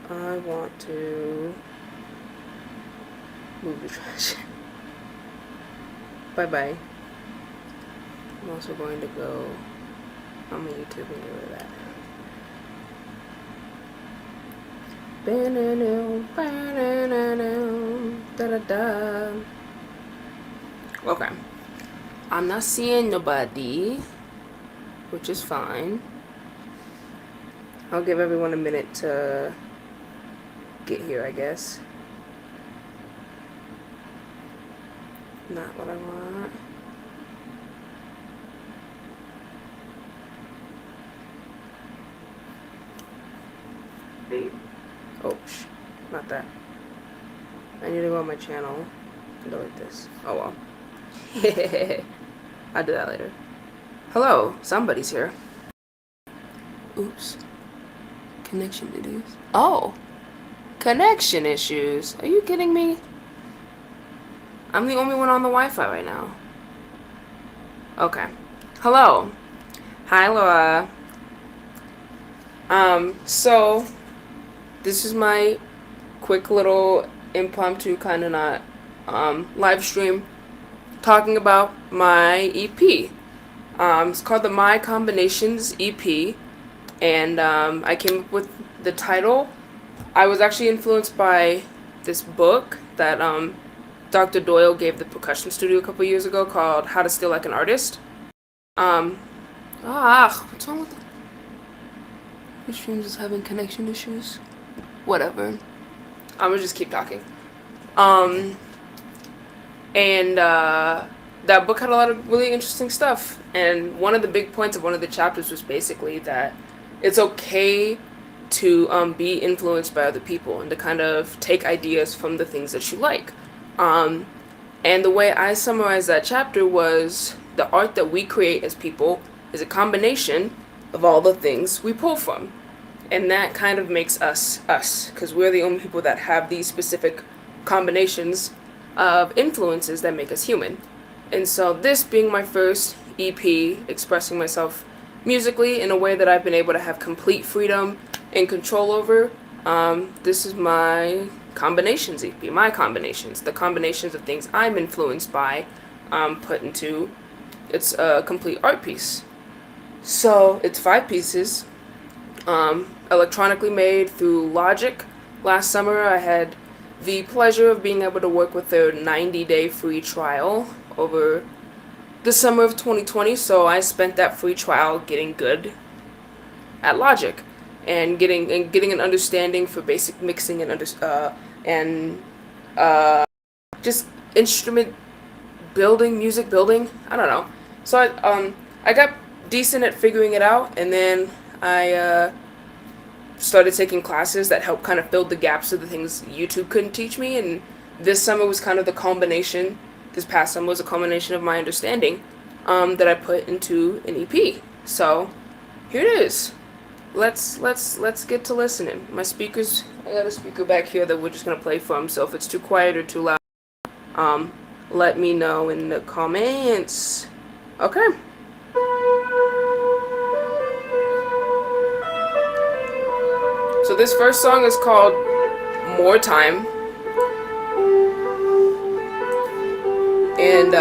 I want to move the trash. Bye-bye. I'm also going to go on my YouTube and get rid of that. Da-da-da. Okay. I'm not seeing nobody, which is fine. I'll give everyone a minute to get here, I guess. Not what I want. Oh, not that. I need to go on my channel and delete this. Oh well. I'll do that later. Hello, somebody's here. Oops. Connection issues. Oh! Connection issues. Are you kidding me? I'm the only one on the Wi-Fi right now. Okay. Hello. Hi, Laura. So this is my quick little impromptu kind of not live stream talking about my EP. It's called the My Combinations EP, and I came up with the title. I was actually influenced by this book that Dr. Doyle gave the percussion studio a couple years ago called How to Steal Like an Artist. What's wrong with the... Your stream is having connection issues? Whatever. I'm gonna just keep talking. That book had a lot of really interesting stuff, and one of the big points of one of the chapters was basically that it's okay to be influenced by other people and to kind of take ideas from the things that you like. And the way I summarized that chapter was the art that we create as people is a combination of all the things we pull from. And that kind of makes us, because we're the only people that have these specific combinations of influences that make us human. And so this being my first EP, expressing myself musically in a way that I've been able to have complete freedom and control over, this is my combinations EP, my combinations, the combinations of things I'm influenced by, put into it's a complete art piece. So it's 5 pieces, electronically made through Logic. Last summer I had the pleasure of being able to work with their 90-day free trial over the summer of 2020, so I spent that free trial getting good at Logic and getting an understanding for basic mixing and just instrument building, music building. I don't know. So I got decent at figuring it out, and then I started taking classes that helped kind of fill the gaps of the things YouTube couldn't teach me, and this summer was kind of the culmination, this past summer was a culmination of my understanding that I put into an EP. So here it is. Let's get to listening. My speakers, I got a speaker back here that we're just gonna play from, so if it's too quiet or too loud, let me know in the comments. Okay. So this first song is called More Time. And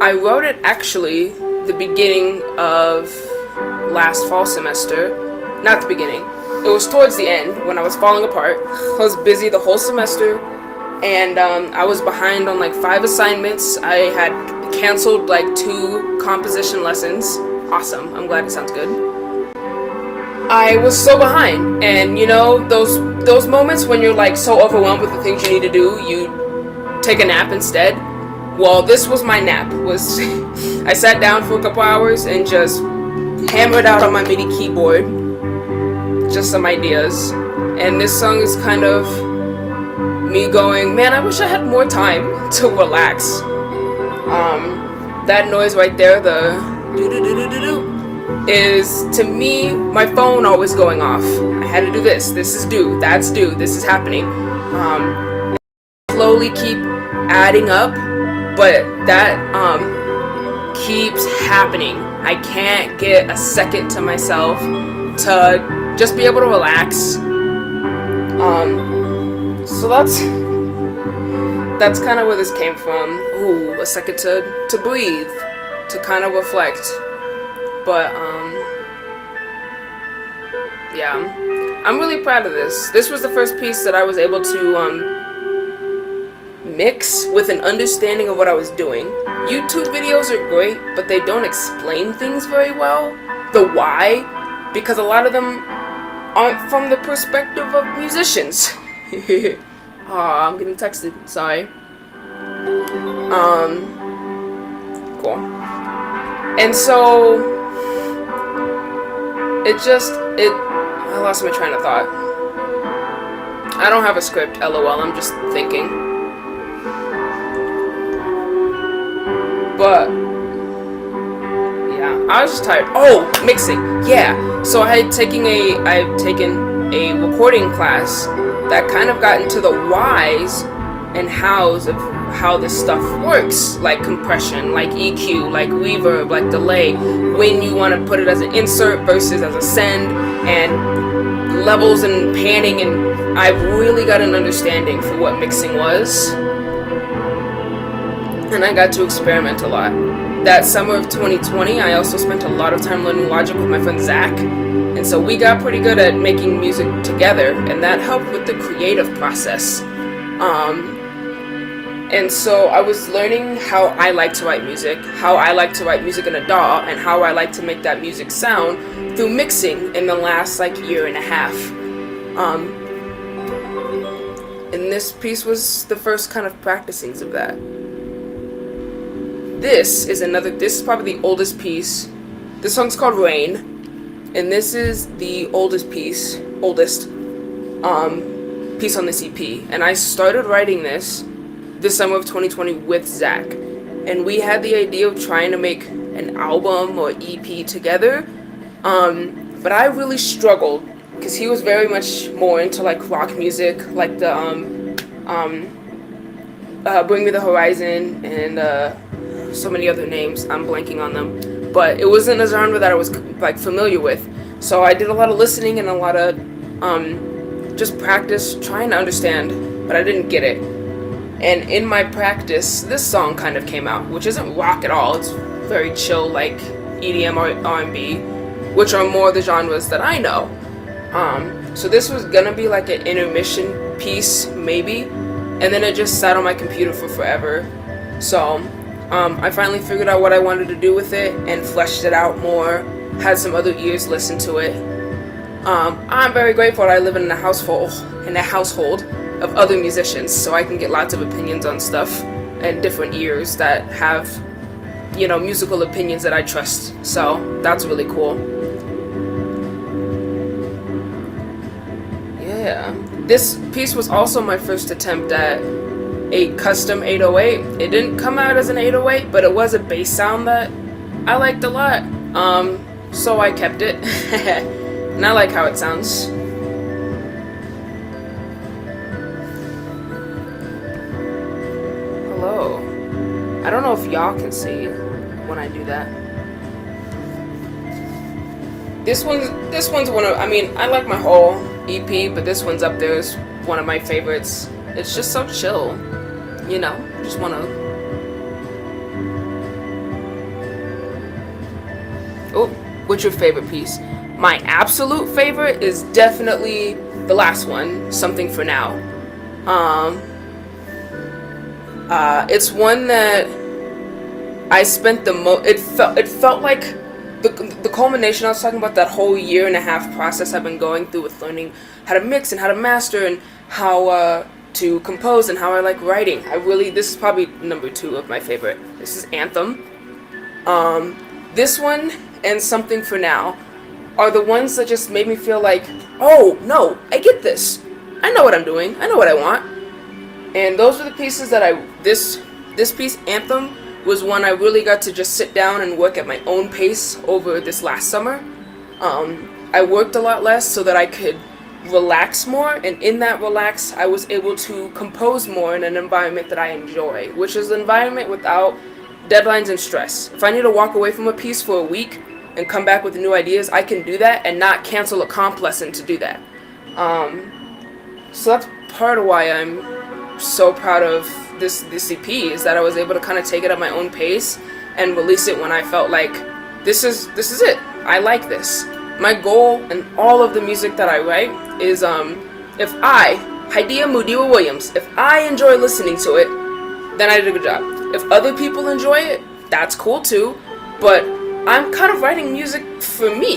I wrote it actually the beginning of last fall semester. Not the beginning. It was towards the end when I was falling apart. I was busy the whole semester, and I was behind on like 5 assignments. I had canceled like 2 composition lessons. Awesome. I'm glad it sounds good. I was so behind, and you know those moments when you're like so overwhelmed with the things you need to do, you take a nap instead. Well, this was my nap. I sat down for a couple hours and just hammered out on my MIDI keyboard just some ideas, and this song is kind of me going, man, I wish I had more time to relax. That noise right there, the do-do-do-do-do-do, is, to me, my phone always going off. I had to do this. This is due. That's due. This is happening. Slowly keep adding up, but that keeps happening. I can't get a second to myself to just be able to relax So that's kind of where this came from. Ooh, a second to breathe, to kind of reflect. But yeah, I'm really proud of this. This was the first piece that I was able to mix with an understanding of what I was doing. YouTube videos are great, but they don't explain things very well. The why, because a lot of them aren't from the perspective of musicians. Aw, I'm getting texted. Sorry. Cool. And so I lost my train of thought. I don't have a script, lol, I'm just thinking. But yeah, I was just tired. Oh, mixing. Yeah. So I've taken a recording class that kind of got into the whys and hows of how this stuff works, like compression, like EQ, like reverb, like delay, when you want to put it as an insert versus as a send, and levels and panning, and I've really got an understanding for what mixing was, and I got to experiment a lot. That summer of 2020, I also spent a lot of time learning Logic with my friend Zach, and so we got pretty good at making music together, and that helped with the creative process. And so I was learning how I like to write music, how I like to write music in a DAW, and how I like to make that music sound through mixing in the last year and a half. And this piece was the first kind of practicings of that. This is probably the oldest piece. This song's called Rain, and this is the oldest piece on this EP. And I started writing this summer of 2020 with Zach, and we had the idea of trying to make an album or EP together, but I really struggled because he was very much more into rock music, like the Bring Me the Horizon and so many other names, I'm blanking on them, but it wasn't a genre that I was familiar with, so I did a lot of listening and a lot of just practice trying to understand, but I didn't get it. And in my practice, this song kind of came out, which isn't rock at all. It's very chill, like EDM or R&B, which are more the genres that I know. So this was gonna be like an intermission piece, maybe, and then it just sat on my computer for forever. So I finally figured out what I wanted to do with it and fleshed it out more, had some other ears listen to it. I'm very grateful that I live in a household of other musicians, so I can get lots of opinions on stuff and different ears that have, musical opinions that I trust. So that's really cool. Yeah. This piece was also my first attempt at a custom 808. It didn't come out as an 808, but it was a bass sound that I liked a lot. So I kept it. And I like how it sounds. Hello. I don't know if y'all can see when I do that. This one's one of, I like my whole EP, but this one's up there as one of my favorites. It's just so chill, just wanna. Oh, what's your favorite piece? My absolute favorite is definitely the last one, Something for Now. It's one that I spent the most. It felt like the culmination. I was talking about that whole year and a half process I've been going through with learning how to mix and how to master and how to compose and how I like writing. This is probably number 2 of my favorite. This is Anthem. This one and Something for Now are the ones that just made me feel like, oh no, I get this. I know what I'm doing. I know what I want. And those are the pieces that this piece, Anthem, was one I really got to just sit down and work at my own pace over this last summer. I worked a lot less so that I could relax more, and in that relax, I was able to compose more in an environment that I enjoy, which is an environment without deadlines and stress. If I need to walk away from a piece for a week and come back with new ideas, I can do that and not cancel a comp lesson to do that. So that's part of why I'm so proud of this EP, is that I was able to kind of take it at my own pace and release it when I felt like this is it. I like this. My goal in all of the music that I write is if I, Haidia Mudiwa Williams, if I enjoy listening to it, then I did a good job. If other people enjoy it, that's cool too, but I'm kind of writing music for me.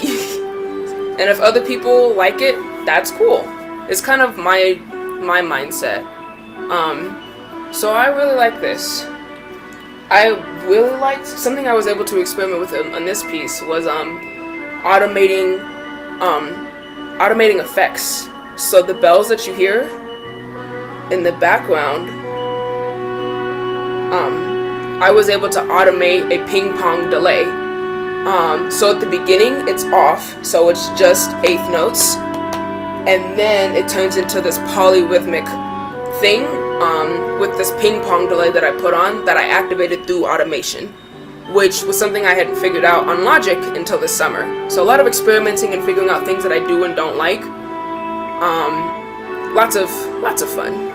And if other people like it, that's cool. It's kind of my mindset. So I really like this. I really liked something I was able to experiment with on this piece was automating effects. So the bells that you hear in the background, I was able to automate a ping pong delay. So at the beginning it's off, so it's just eighth notes, and then it turns into this polyrhythmic thing with this ping pong delay that I put on that I activated through automation, which was something I hadn't figured out on Logic until this summer. So a lot of experimenting and figuring out things that I do and don't like. Lots of fun.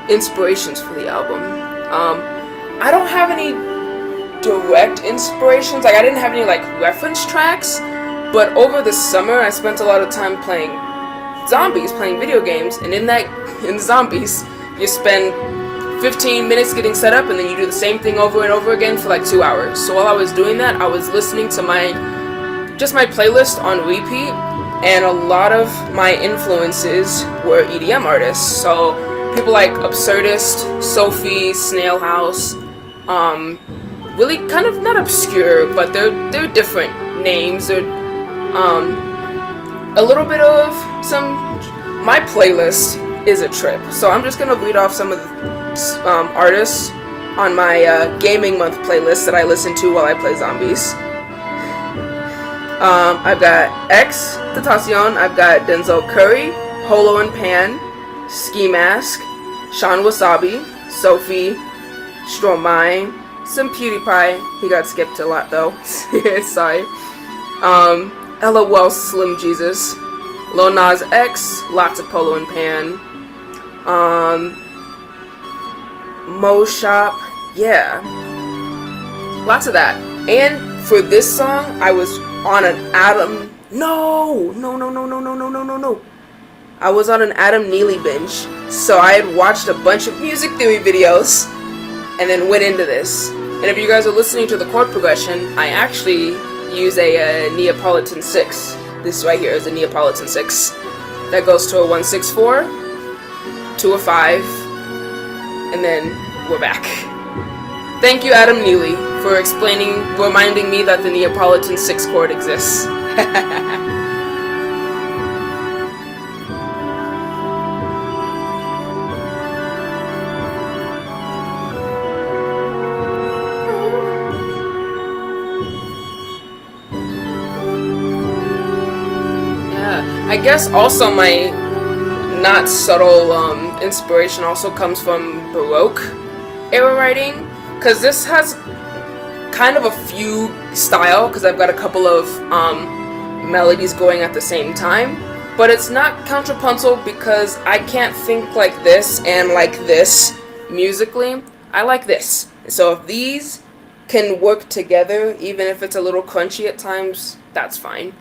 Inspirations for the album. I don't have any direct inspirations. Like I didn't have any like reference tracks, but over the summer I spent a lot of time playing zombies, playing video games, and in zombies you spend 15 minutes getting set up and then you do the same thing over and over again for like 2 hours. So while I was doing that, I was listening to my playlist on repeat, and a lot of my influences were EDM artists. So people like Absurdist, Sophie, Snail House, really kind of not obscure, but they're different names. They're a little bit of some. My playlist is a trip, so I'm just gonna read off some of the artists on my gaming month playlist that I listen to while I play zombies. I've got X Tentacion, I've got Denzel Curry, Holo and Pan, Ski Mask, Sean Wasabi, Sophie, Stromae, some PewDiePie. He got skipped a lot though. Sorry. LOL Slim Jesus, Lil Nas X, lots of Polo and Pan. Mo Shop, yeah, lots of that. And for this song, I was on an Adam. No. I was on an Adam Neely binge, so I had watched a bunch of music theory videos, and then went into this. And if you guys are listening to the chord progression, I actually use a Neapolitan 6. This right here is a Neapolitan 6 that goes to a 1-6-4, to a 5, and then we're back. Thank you, Adam Neely, for reminding me that the Neapolitan 6 chord exists. I guess also my not subtle inspiration also comes from Baroque era writing, because this has kind of a fugue style, because I've got a couple of melodies going at the same time, but it's not contrapuntal because I can't think like this and like this musically. I like this. So if these can work together, even if it's a little crunchy at times, that's fine.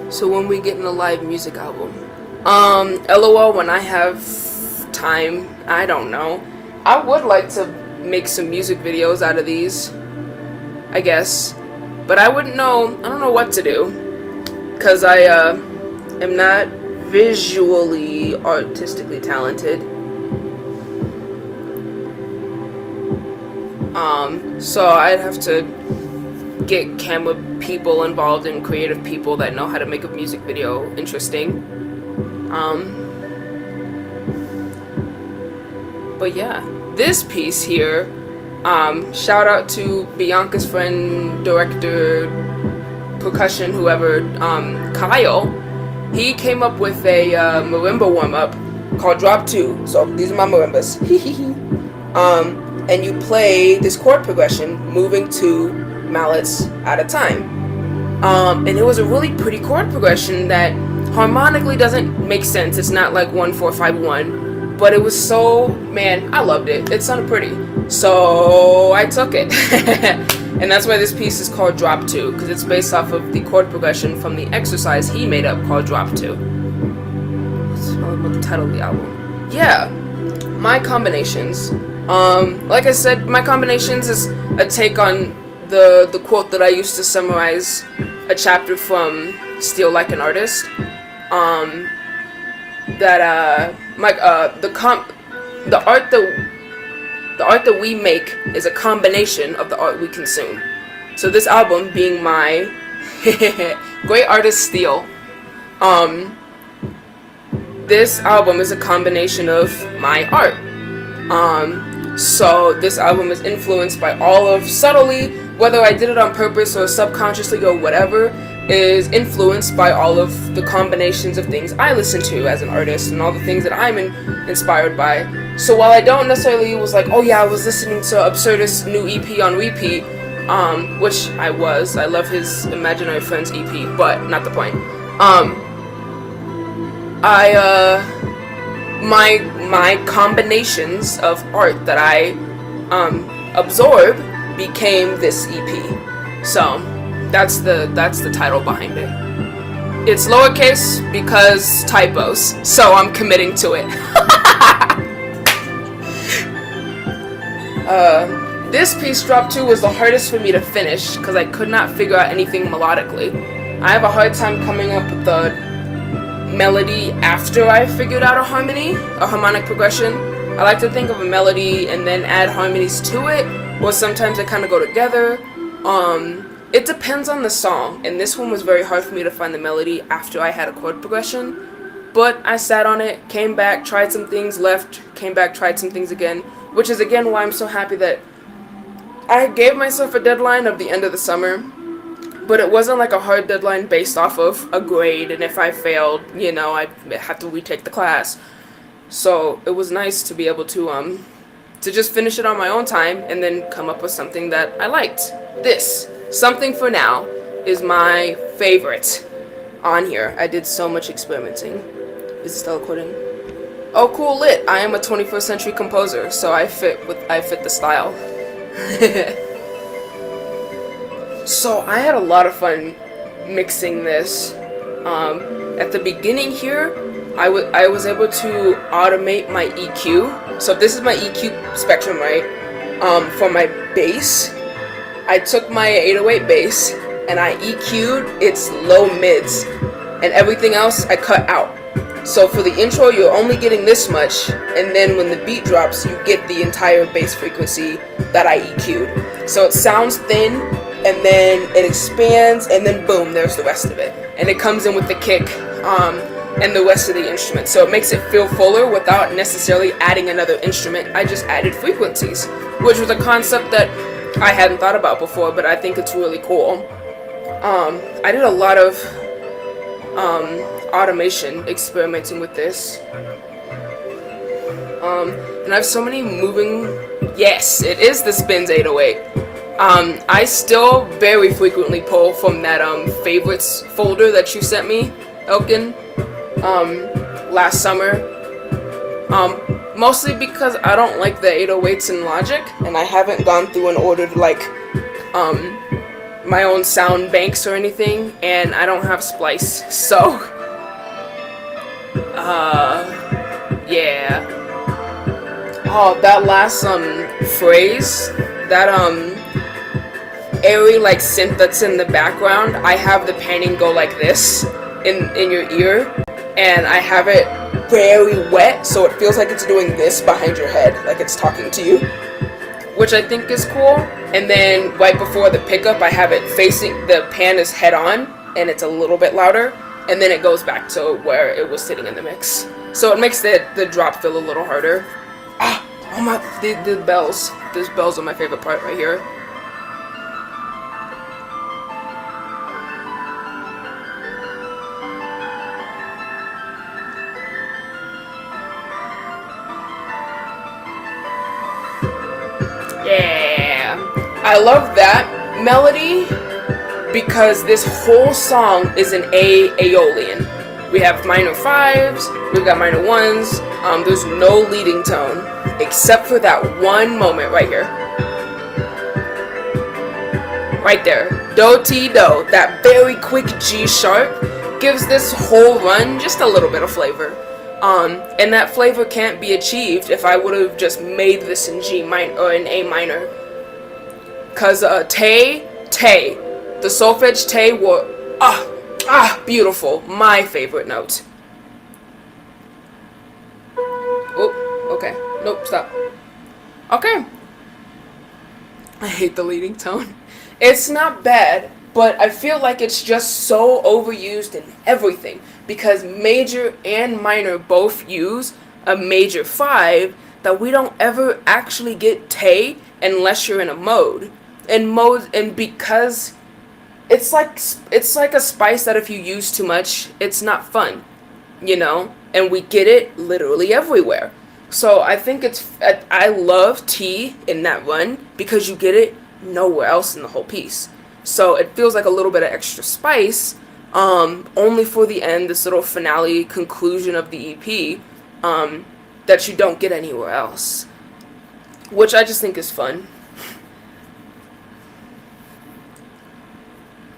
So when we get in a live music album, LOL, when I have time, I don't know. I would like to make some music videos out of these, I guess, but I don't know what to do, because I am not visually artistically talented. So I'd have to get camera people involved and creative people that know how to make a music video interesting. But yeah, this piece here, shout out to Bianca's friend, director, percussion, whoever, Kyle. He came up with a marimba warm-up called Drop 2. So these are my marimbas. And you play this chord progression, moving 2 mallets at a time. And it was a really pretty chord progression that harmonically doesn't make sense. It's not like 1-4-5-1, but it was so, man, I loved it. It sounded pretty, so I took it. And that's why this piece is called Drop 2, because it's based off of the chord progression from the exercise he made up called Drop 2. What's the title of the album? Yeah, my combinations. Like I said, my combinations is a take on the quote that I used to summarize a chapter from Steal Like an Artist. The art that we make is a combination of the art we consume. So this album being my great artist Steal, this album is a combination of my art. So this album is influenced by all of, subtly, whether I did it on purpose or subconsciously or whatever, is influenced by all of the combinations of things I listen to as an artist and all the things that I'm inspired by. So while I don't necessarily was like, oh yeah, I was listening to Absurdist's new EP on repeat, which I love his Imaginary Friends EP, but not the point. My combinations of art that I absorb became this EP. So that's the title behind it. It's lowercase because typos, so I'm committing to it. This piece, Drop 2, was the hardest for me to finish because I could not figure out anything melodically. I have a hard time coming up with the melody after I figured out a harmonic progression. I like to think of a melody and then add harmonies to it, or sometimes they kind of go together. It depends on the song, and this one was very hard for me to find the melody after I had a chord progression, but I sat on it, came back, tried some things, left, came back, tried some things again, which is again why I'm so happy that I gave myself a deadline of the end of the summer, but it wasn't like a hard deadline based off of a grade, and if I failed, I had to retake the class. So it was nice to be able to just finish it on my own time and then come up with something that I liked. This, Something for Now, is my favorite on here. I did so much experimenting. Is it still recording? Oh, cool, lit. I am a 21st century composer, so I fit the style. So I had a lot of fun mixing this. At the beginning here, I was able to automate my EQ. So this is my EQ spectrum, right? For my bass, I took my 808 bass and I EQ'd its low mids, and everything else I cut out. So for the intro, you're only getting this much, and then when the beat drops, you get the entire bass frequency that I EQ'd. So it sounds thin, and then it expands, and then boom, there's the rest of it. And it comes in with the kick, and the rest of the instrument. So it makes it feel fuller without necessarily adding another instrument. I just added frequencies, which was a concept that I hadn't thought about before, but I think it's really cool. I did a lot of automation experimenting with this. And I have so many moving... Yes, it is the Spins 808. I still very frequently pull from that favorites folder that you sent me, Elkin, last summer. Mostly because I don't like the 808s in Logic, and I haven't gone through and ordered like my own sound banks or anything, and I don't have Splice, so yeah. Oh, that last phrase, that airy like synth that's in the background, I have the panning go like this in your ear, and I have it very wet, so it feels like it's doing this behind your head, like it's talking to you, which I think is cool. And then right before the pickup, I have it facing, the pan is head on, and it's a little bit louder, and then it goes back to where it was sitting in the mix. So it makes the drop feel a little harder. Oh my, the bells. These bells are my favorite part right here. Yeah, I love that melody, because this whole song is an A Aeolian. We have minor 5s, we've got minor 1s, there's no leading tone, except for that one moment right here. Right there. Do, ti, do. That very quick G sharp gives this whole run just a little bit of flavor. And that flavor can't be achieved if I would have just made this in G minor or in A minor. Cause te, the solfege te were beautiful. My favorite note. Oh, okay. Nope, stop. Okay. I hate the leading tone. It's not bad, but I feel like it's just so overused in everything because major and minor both use a major 5 that we don't ever actually get te unless you're in a mode. And because it's like a spice that if you use too much, it's not fun, you know? And we get it literally everywhere. So I think I love T in that run because you get it nowhere else in the whole piece. So it feels like a little bit of extra spice, only for the end, this little finale conclusion of the EP, that you don't get anywhere else. Which I just think is fun.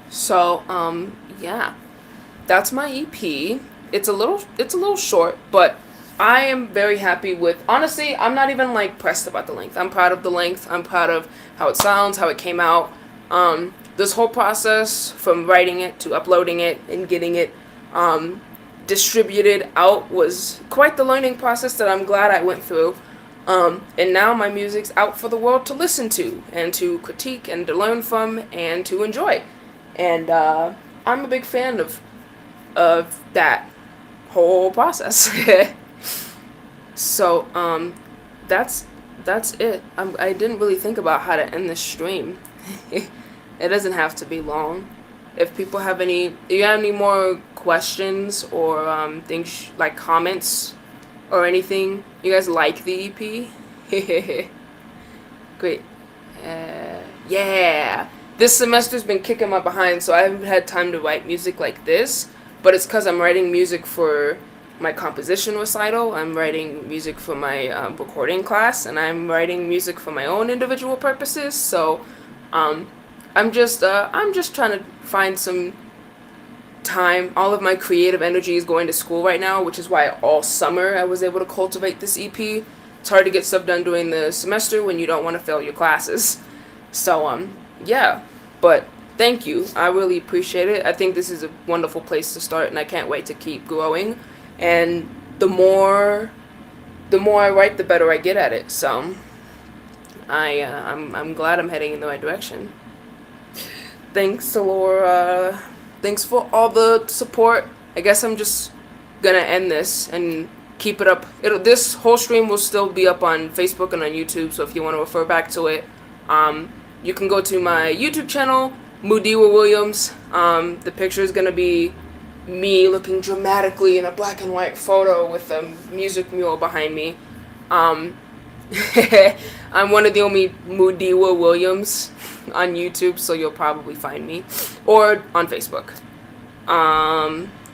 So, yeah. That's my EP. It's a little short, but I am very happy with, honestly, I'm not even like pressed about the length. I'm proud of the length. I'm proud of how it sounds, how it came out. This whole process from writing it to uploading it and getting it distributed out was quite the learning process that I'm glad I went through. And now my music's out for the world to listen to and to critique and to learn from and to enjoy. And I'm a big fan of that whole process. So, that's it. I didn't really think about how to end this stream. It doesn't have to be long. If people have any more questions or things like comments or anything, you guys like the EP? Great. Yeah. This semester's been kicking my behind, so I haven't had time to write music like this. But it's because I'm writing music for my composition recital, I'm writing music for my recording class, and I'm writing music for my own individual purposes. So I'm just trying to find some time. All of my creative energy is going to school right now, which is why all summer I was able to cultivate this EP. It's hard to get stuff done during the semester when you don't want to fail your classes. So yeah, but thank you. I really appreciate it. I think this is a wonderful place to start, and I can't wait to keep growing. And the more I write, the better I get at it. So I'm glad I'm heading in the right direction. Thanks, Laura. Thanks for all the support. I guess I'm just gonna end this and keep it up. This whole stream will still be up on Facebook and on YouTube. So if you want to refer back to it, you can go to my YouTube channel, Mudiwa Williams. The picture is gonna be me looking dramatically in a black and white photo with a music mule behind me. I'm one of the only Mudiwa Williams on YouTube, so you'll probably find me, or on Facebook.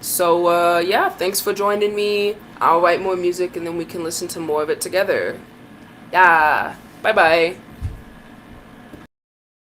So yeah, thanks for joining me. I'll write more music and then we can listen to more of it together. Yeah, bye bye.